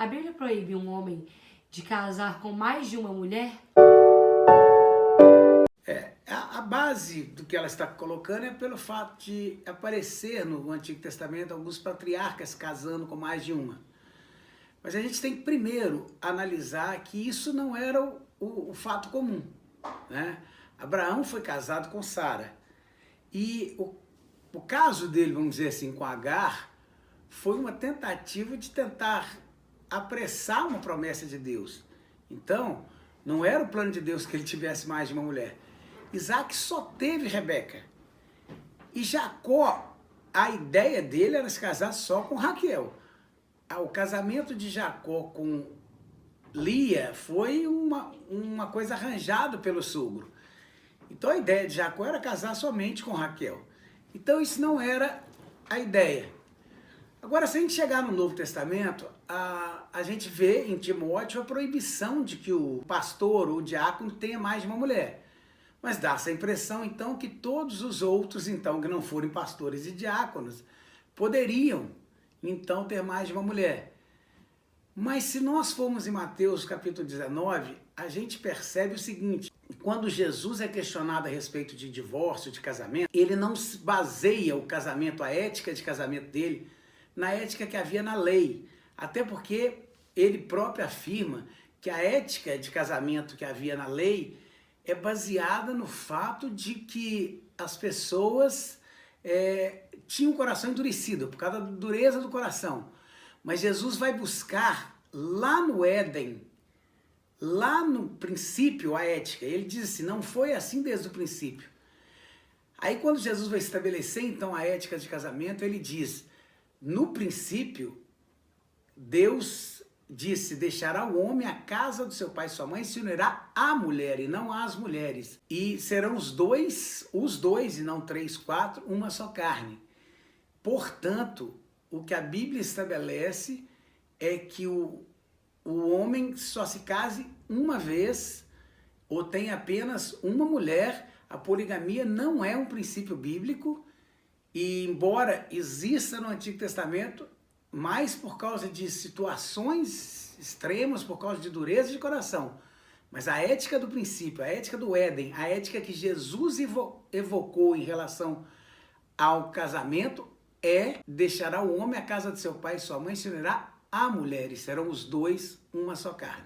A Bíblia proíbe um homem de casar com mais de uma mulher? A base do que ela está colocando é pelo fato de aparecer no Antigo Testamento alguns patriarcas casando com mais de uma. Mas a gente tem que primeiro analisar que isso não era o fato comum, né? Abraão foi casado com Sara e o caso dele, vamos dizer assim, com Agar, foi uma tentativa de tentar apressar uma promessa de Deus. Então, não era o plano de Deus que ele tivesse mais de uma mulher. Isaac só teve Rebeca. E Jacó, a ideia dele era se casar só com Raquel. O casamento de Jacó com Lia foi uma coisa arranjada pelo sogro. Então a ideia de Jacó era casar somente com Raquel. Então isso não era a ideia. Agora, se a gente chegar no Novo Testamento, a gente vê em Timóteo a proibição de que o pastor ou o diácono tenha mais de uma mulher. Mas dá-se a impressão, então, que todos os outros, então, que não forem pastores e diáconos, poderiam, então, ter mais de uma mulher. Mas se nós formos em Mateus capítulo 19, a gente percebe o seguinte: quando Jesus é questionado a respeito de divórcio, de casamento, ele não se baseia o casamento, a ética de casamento dele, na ética que havia na lei. Até porque ele próprio afirma que a ética de casamento que havia na lei é baseada no fato de que as pessoas tinham o coração endurecido, por causa da dureza do coração. Mas Jesus vai buscar lá no Éden, lá no princípio, a ética. Ele diz assim, não foi assim desde o princípio. Aí quando Jesus vai estabelecer então a ética de casamento, ele diz, no princípio, Deus disse, deixará o homem a casa do seu pai e sua mãe e se unirá à mulher e não às mulheres. E serão os dois, e não 3, 4, uma só carne. Portanto, o que a Bíblia estabelece é que o homem só se case uma vez ou tem apenas uma mulher. A poligamia não é um princípio bíblico e, embora exista no Antigo Testamento, mais por causa de situações extremas, por causa de dureza de coração. Mas a ética do princípio, a ética do Éden, a ética que Jesus evocou em relação ao casamento é: deixará o homem a casa de seu pai e sua mãe, se unirá à mulher, e serão os dois uma só carne.